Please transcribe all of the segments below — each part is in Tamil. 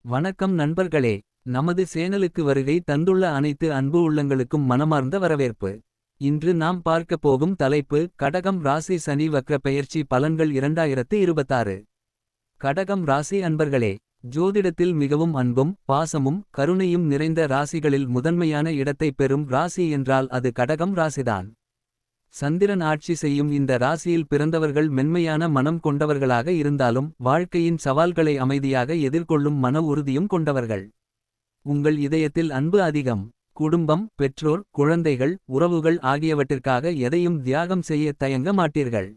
வணக்கம் நண்பர்களே. நமது சேனலுக்கு வருகை தந்துள்ள அனைத்து அன்பு உள்ளங்களுக்கும் மனமார்ந்த வரவேற்பு. இன்று நாம் பார்க்க போகும் தலைப்பு கடகம் ராசி சனி வக்ர பெயர்ச்சி பலன்கள் 2026. கடகம் ராசி அன்பர்களே. ஜோதிடத்தில் மிகவும் அன்பும் பாசமும் கருணையும் நிறைந்த ராசிகளில் முதன்மையான இடத்தைப் பெறும் ராசி என்றால் அது கடகம் ராசிதான். சந்திரன் ஆட்சி செய்யும் இந்த ராசியில் பிறந்தவர்கள் மென்மையான மனம் கொண்டவர்களாக இருந்தாலும் வாழ்க்கையின் சவால்களை அமைதியாக எதிர்கொள்ளும் மன உறுதியும் கொண்டவர்கள். உங்கள் இதயத்தில் அன்பு அதிகம். குடும்பம், பெற்றோர், குழந்தைகள், உறவுகள் ஆகியவற்றிற்காக எதையும் தியாகம் செய்ய தயங்க மாட்டீர்கள்.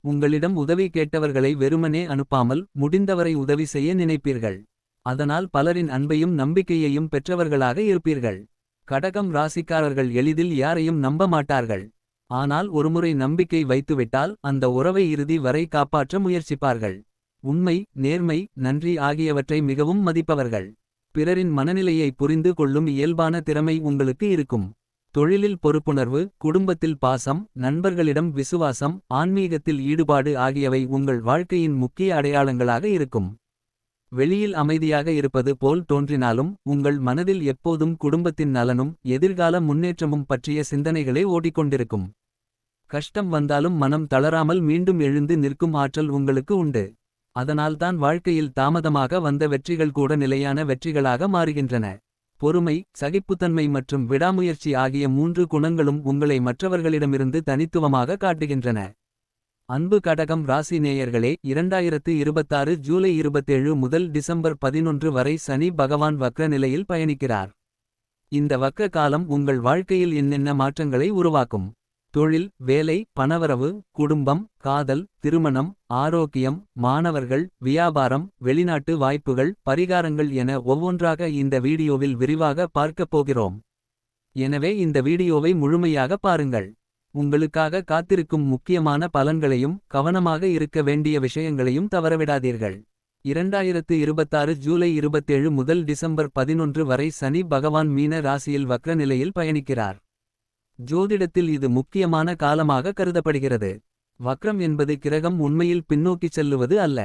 உங்களிடம் உதவி கேட்டவர்களை வெறுமனே அனுப்பாமல் முடிந்தவரை உதவி செய்ய நினைப்பீர்கள். அதனால் பலரின் அன்பையும் நம்பிக்கையையும் பெற்றவர்களாக இருப்பீர்கள். கடகம் ராசிக்காரர்கள் எளிதில் யாரையும் நம்ப மாட்டார்கள். ஆனால் ஒருமுறை நம்பிக்கை வைத்துவிட்டால் அந்த உறவை இறுதி வரை காப்பாற்ற முயற்சிப்பார்கள். உண்மை, நேர்மை, நன்றி ஆகியவற்றை மிகவும் மதிப்பவர்கள். பிறரின் மனநிலையை புரிந்து கொள்ளும் இயல்பான திறமை உங்களுக்கு இருக்கும். தொழிலில் பொறுப்புணர்வு, குடும்பத்தில் பாசம், நண்பர்களிடம் விசுவாசம், ஆன்மீகத்தில் ஈடுபாடு ஆகியவை உங்கள் வாழ்க்கையின் முக்கிய அடையாளங்களாக இருக்கும். வெளியில் அமைதியாக இருப்பது போல் தோன்றினாலும் உங்கள் மனதில் எப்போதும் குடும்பத்தின் நலனும் எதிர்கால முன்னேற்றமும் பற்றிய சிந்தனைகளே ஓடிக்கொண்டிருக்கும். கஷ்டம் வந்தாலும் மனம் தளராமல் மீண்டும் எழுந்து நிற்கும் ஆற்றல் உங்களுக்கு உண்டு. அதனால்தான் வாழ்க்கையில் தாமதமாக வந்த வெற்றிகள் கூட நிலையான வெற்றிகளாக மாறுகின்றன. பொறுமை, சகிப்புத்தன்மை மற்றும் விடாமுயற்சி ஆகிய 3 குணங்களும் உங்களை மற்றவர்களிடமிருந்து தனித்துவமாக காட்டுகின்றன. அன்பு கடகம் ராசி நேயர்களே, 2026 ஜூலை 27 முதல் டிசம்பர் 11 வரை சனி பகவான் வக்ர நிலையில் பயணிக்கிறார். இந்த வக்ர காலம் உங்கள் வாழ்க்கையில் என்னென்ன மாற்றங்களை உருவாக்கும். தொழில், வேலை, பணவரவு, குடும்பம், காதல், திருமணம், ஆரோக்கியம், மாணவர்கள், வியாபாரம், வெளிநாட்டு வாய்ப்புகள், பரிகாரங்கள் என ஒவ்வொன்றாக இந்த வீடியோவில் விரிவாக பார்க்கப் போகிறோம். எனவே இந்த வீடியோவை முழுமையாக பாருங்கள். உங்களுக்காக காத்திருக்கும் முக்கியமான பலன்களையும் கவனமாக இருக்க வேண்டிய விஷயங்களையும் தவறவிடாதீர்கள். 2026 ஜூலை 27 முதல் டிசம்பர் 11 வரை சனி பகவான் மீன ராசியில் வக்ர நிலையில் பயணிக்கிறார். ஜோதிடத்தில் இது முக்கியமான காலமாக கருதப்படுகிறது. வக்ரம் என்பது கிரகம் உண்மையில் பின்னோக்கிச் செல்லுவது அல்ல.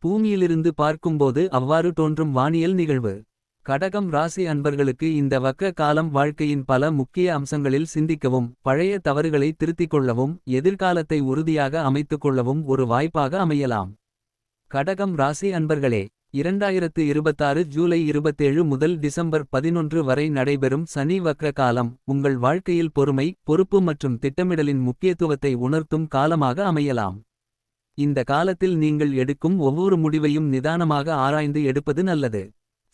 பூமியிலிருந்து பார்க்கும்போது அவ்வாறு தோன்றும் வானியல் நிகழ்வு. கடகம் ராசி அன்பர்களுக்கு இந்த வக்ர காலம் வாழ்க்கையின் பல முக்கிய அம்சங்களில் சிந்திக்கவும், பழைய தவறுகளை திருத்திக் கொள்ளவும், எதிர்காலத்தை உறுதியாக அமைத்துக் கொள்ளவும் ஒரு வாய்ப்பாக அமையலாம். கடகம் ராசி அன்பர்களே, 2026 ஜூலை 27 முதல் டிசம்பர் 11 வரை நடைபெறும் சனி வக்ர காலம் உங்கள் வாழ்க்கையில் பொறுமை, பொறுப்பு மற்றும் திட்டமிடலின் முக்கியத்துவத்தை உணர்த்தும் காலமாக அமையலாம். இந்த காலத்தில் நீங்கள் எடுக்கும் ஒவ்வொரு முடிவையும் நிதானமாக ஆராய்ந்து எடுப்பது நல்லது.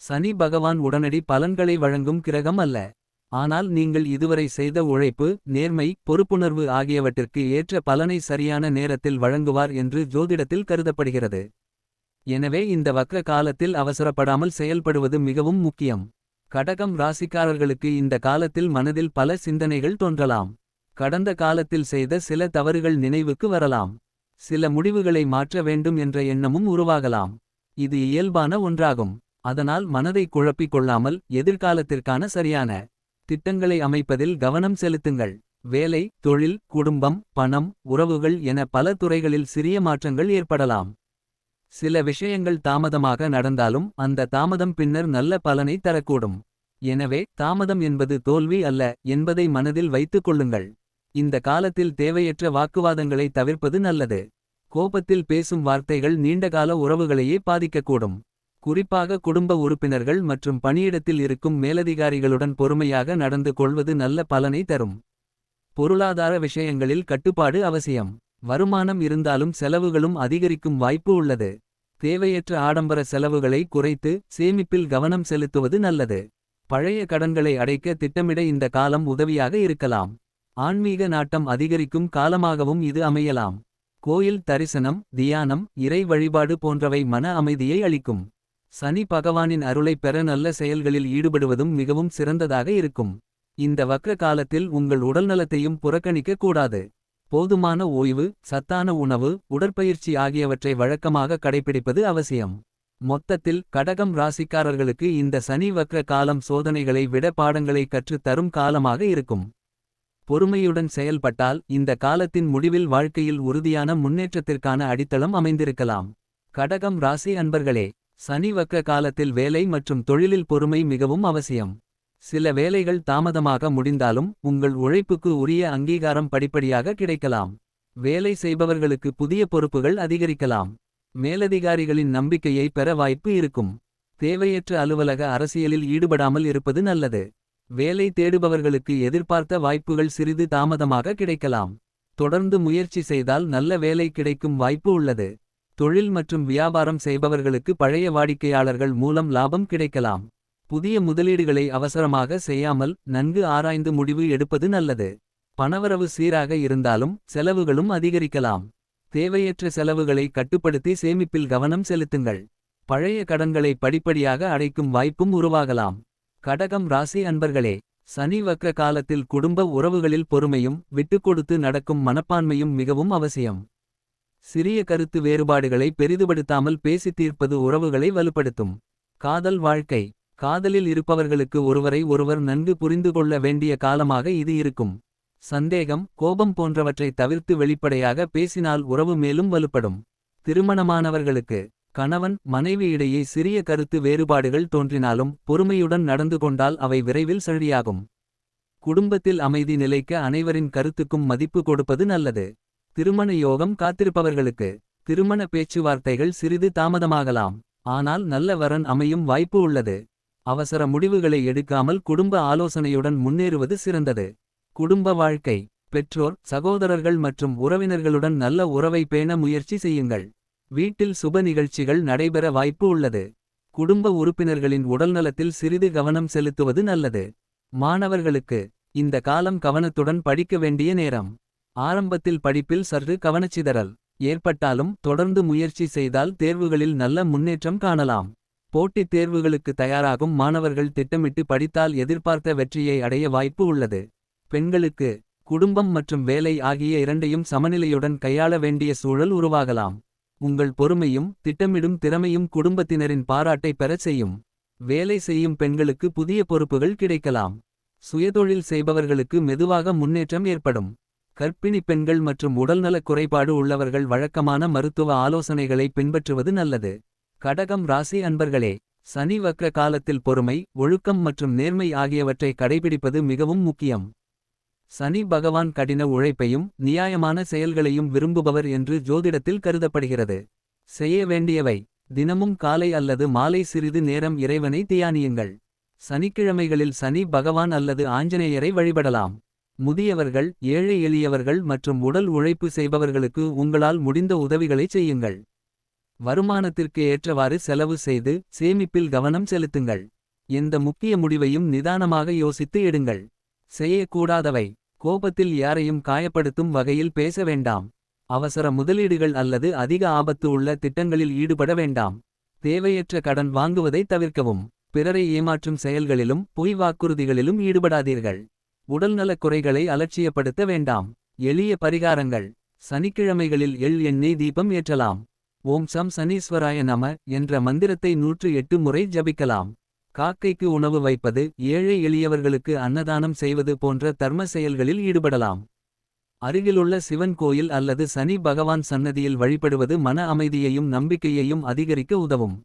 சனி பகவான் உடனடி பலன்களை வழங்கும் கிரகம் அல்ல. ஆனால் நீங்கள் இதுவரை செய்த உழைப்பு, நேர்மை, பொறுப்புணர்வு ஆகியவற்றிற்கு ஏற்ற பலனை சரியான நேரத்தில் வழங்குவார் என்று ஜோதிடத்தில் கருதப்படுகிறது. எனவே இந்த வக்ர காலத்தில் அவசரப்படாமல் செயல்படுவது மிகவும் முக்கியம். கடகம் ராசிக்காரர்களுக்கு இந்த காலத்தில் மனதில் பல சிந்தனைகள் தோன்றலாம். கடந்த காலத்தில் செய்த சில தவறுகள் நினைவுக்கு வரலாம். சில முடிவுகளை மாற்ற வேண்டும் என்ற எண்ணமும் உருவாகலாம். இது இயல்பான ஒன்றாகும். அதனால் மனதை குழப்பிக் கொள்ளாமல் எதிர்காலத்திற்கான சரியான திட்டங்களை அமைப்பதில் கவனம் செலுத்துங்கள். வேலை, தொழில், குடும்பம், பணம், உறவுகள் என பல துறைகளில் சிறிய மாற்றங்கள் ஏற்படலாம். சில விஷயங்கள் தாமதமாக நடந்தாலும் அந்த தாமதம் பின்னர் நல்ல பலனை தரக்கூடும். எனவே தாமதம் என்பது தோல்வி அல்ல என்பதை மனதில் வைத்துக் கொள்ளுங்கள். இந்த காலத்தில் தேவையற்ற வாக்குவாதங்களை தவிர்ப்பது நல்லது. கோபத்தில் பேசும் வார்த்தைகள் நீண்டகால உறவுகளையே பாதிக்கக்கூடும். குறிப்பாக குடும்ப உறுப்பினர்கள் மற்றும் பணியிடத்தில் இருக்கும் மேலதிகாரிகளுடன் பொறுமையாக நடந்து கொள்வது நல்ல பலனை தரும். பொருளாதார விஷயங்களில் கட்டுப்பாடு அவசியம். வருமானம் இருந்தாலும் செலவுகளும் அதிகரிக்கும் வாய்ப்பு உள்ளது. தேவையற்ற ஆடம்பர செலவுகளை குறைத்து சேமிப்பில் கவனம் செலுத்துவது நல்லது. பழைய கடன்களை அடைக்க திட்டமிட இந்த காலம் உதவியாக இருக்கலாம். ஆன்மீக நாட்டம் அதிகரிக்கும் காலமாகவும் இது அமையலாம். கோயில் தரிசனம், தியானம், இறை வழிபாடு போன்றவை மன அமைதியை அளிக்கும். சனி பகவானின் அருளை பெற நல்ல செயல்களில் ஈடுபடுவதும் மிகவும் சிறந்ததாக இருக்கும். இந்த வக்ர காலத்தில் உங்கள் உடல்நலத்தையும் புறக்கணிக்க கூடாது. போதுமான ஓய்வு, சத்தான உணவு, உடற்பயிற்சி ஆகியவற்றை வழக்கமாக கடைபிடிப்பது அவசியம். மொத்தத்தில் கடகம் ராசிக்காரர்களுக்கு இந்த சனி வக்ர காலம் சோதனைகளை விட பாடங்களை கற்றுத் தரும் காலமாக இருக்கும். பொறுமையுடன் செயல்பட்டால் இந்த காலத்தின் முடிவில் வாழ்க்கையில் உறுதியான முன்னேற்றத்திற்கான அடித்தளம் அமைந்திருக்கலாம். கடகம் ராசி அன்பர்களே, சனி வக்ர காலத்தில் வேலை மற்றும் தொழிலில் பொறுமை மிகவும் அவசியம். சில வேலைகள் தாமதமாக முடிந்தாலும் உங்கள் உழைப்புக்கு உரிய அங்கீகாரம் படிப்படியாக கிடைக்கலாம். வேலை செய்பவர்களுக்கு புதிய பொறுப்புகள் அதிகரிக்கலாம். மேலதிகாரிகளின் நம்பிக்கையை பெற வாய்ப்பு இருக்கும். தேவையற்ற அலுவலக அரசியலில் ஈடுபடாமல் இருப்பது நல்லது. வேலை தேடுபவர்களுக்கு எதிர்பார்த்த வாய்ப்புகள் சிறிது தாமதமாக கிடைக்கலாம். தொடர்ந்து முயற்சி செய்தால் நல்ல வேலை கிடைக்கும் வாய்ப்பு உள்ளது. தொழில் மற்றும் வியாபாரம் செய்பவர்களுக்கு பழைய வாடிக்கையாளர்கள் மூலம் லாபம் கிடைக்கலாம். புதிய முதலீடுகளை அவசரமாக செய்யாமல் நன்கு ஆராய்ந்து முடிவு எடுப்பது நல்லது. பணவரவு சீராக இருந்தாலும் செலவுகளும் அதிகரிக்கலாம். தேவையற்ற செலவுகளை கட்டுப்படுத்தி சேமிப்பில் கவனம் செலுத்துங்கள். பழைய கடன்களை படிப்படியாக அடைக்கும் வாய்ப்பும் உருவாகலாம். கடகம் ராசி அன்பர்களே, சனி வக்ர காலத்தில் குடும்ப உறவுகளில் பொறுமையும் விட்டுக்கொடுத்து நடக்கும் மனப்பான்மையும் மிகவும் அவசியம். சிறிய கருத்து வேறுபாடுகளை பெரிதுபடுத்தாமல் பேசி தீர்ப்பது உறவுகளை வலுப்படுத்தும். காதல் வாழ்க்கை. காதலில் இருப்பவர்களுக்கு ஒருவரை ஒருவர் நன்கு புரிந்து கொள்ள வேண்டிய காலமாக இது இருக்கும். சந்தேகம் கோபம் போன்றவற்றை தவிர்த்து வெளிப்படையாக பேசினால் உறவு மேலும் வலுப்படும். திருமணமானவர்களுக்கு கணவன் மனைவி இடையே சிறிய கருத்து வேறுபாடுகள் தோன்றினாலும் பொறுமையுடன் நடந்து கொண்டால் அவை விரைவில் சரியாகும். குடும்பத்தில் அமைதி நிலைக்க அனைவரின் கருத்துக்கும் மதிப்பு கொடுப்பது நல்லது. திருமண யோகம் காத்திருப்பவர்களுக்கு திருமண பேச்சுவார்த்தைகள் சிறிது தாமதமாகலாம். ஆனால் நல்ல வரன் அமையும் வாய்ப்பு உள்ளது. அவசர முடிவுகளை எடுக்காமல் குடும்ப ஆலோசனையுடன் முன்னேறுவது சிறந்தது. குடும்ப வாழ்க்கை. பெற்றோர் சகோதரர்கள் மற்றும் உறவினர்களுடன் நல்ல உறவை பேண முயற்சி செய்யுங்கள். வீட்டில் சுப நிகழ்ச்சிகள் நடைபெற வாய்ப்பு உள்ளது. குடும்ப உறுப்பினர்களின் உடல்நலத்தில் சிறிது கவனம் செலுத்துவது நல்லது. மாணவர்களுக்கு இந்த காலம் கவனத்துடன் படிக்க வேண்டிய நேரம். ஆரம்பத்தில் படிப்பில் சற்று கவனச்சிதறல் ஏற்பட்டாலும் தொடர்ந்து முயற்சி செய்தால் தேர்வுகளில் நல்ல முன்னேற்றம் காணலாம். போட்டித் தேர்வுகளுக்கு தயாராகும் மாணவர்கள் திட்டமிட்டு படித்தால் எதிர்பார்த்த வெற்றியை அடைய வாய்ப்பு உள்ளது. பெண்களுக்கு குடும்பம் மற்றும் வேலை ஆகிய இரண்டையும் சமநிலையுடன் கையாள வேண்டிய சூழல் உருவாகலாம். உங்கள் பொறுமையும் திட்டமிடும் திறமையும் குடும்பத்தினரின் பாராட்டை பெறச் செய்யும். வேலை செய்யும் பெண்களுக்கு புதிய பொறுப்புகள் கிடைக்கலாம். சுயதொழில் செய்பவர்களுக்கு மெதுவாக முன்னேற்றம் ஏற்படும். கர்ப்பிணி பெண்கள் மற்றும் உடல்நலக் குறைபாடு உள்ளவர்கள் வழக்கமான மருத்துவ ஆலோசனைகளை பின்பற்றுவது நல்லது. கடகம் ராசி அன்பர்களே, சனி வக்ர காலத்தில் பொறுமை ஒழுக்கம் மற்றும் நேர்மை ஆகியவற்றை கடைபிடிப்பது மிகவும் முக்கியம். சனி பகவான் கடின உழைப்பையும் நியாயமான செயல்களையும் விரும்புபவர் என்று ஜோதிடத்தில் கருதப்படுகிறது. செய்ய வேண்டியவை: தினமும் காலை அல்லது மாலை சிறிது நேரம் இறைவனை தியானியுங்கள். சனிக்கிழமைகளில் சனி பகவான் அல்லது ஆஞ்சநேயரை வழிபடலாம். முதியவர்கள் ஏழை எளியவர்கள் மற்றும் உடல் உழைப்பு செய்பவர்களுக்கு உங்களால் முடிந்த உதவிகளைச் செய்யுங்கள். வருமானத்திற்கு ஏற்றவாறு செலவு செய்து சேமிப்பில் கவனம் செலுத்துங்கள். எந்த முக்கிய முடிவையும் நிதானமாக யோசித்து எடுங்கள். செய்யக்கூடாதவை: கோபத்தில் யாரையும் காயப்படுத்தும் வகையில் பேச வேண்டாம். அவசர முதலீடுகள் அல்லது அதிக ஆபத்து உள்ள திட்டங்களில் ஈடுபட வேண்டாம். தேவையற்ற கடன் வாங்குவதை தவிர்க்கவும். பிறரை ஏமாற்றும் செயல்களிலும் பொய் வாக்குறுதிகளிலும் ஈடுபடாதீர்கள். உடல்நலக் குறைகளை அலட்சியப்படுத்த வேண்டாம். எளிய பரிகாரங்கள்: சனிக்கிழமைகளில் எண்ணெய் தீபம் ஏற்றலாம். ஓம் சம் சனீஸ்வராய நம என்ற மந்திரத்தை 108 முறை ஜபிக்கலாம். காக்கைக்கு உணவு வைப்பது, ஏழை எளியவர்களுக்கு அன்னதானம் செய்வது போன்ற தர்ம செயல்களில் ஈடுபடலாம். அருகிலுள்ள சிவன் கோயில் அல்லது சனி பகவான் சன்னதியில் வழிபடுவது மன அமைதியையும் நம்பிக்கையையும் அதிகரிக்க உதவும்.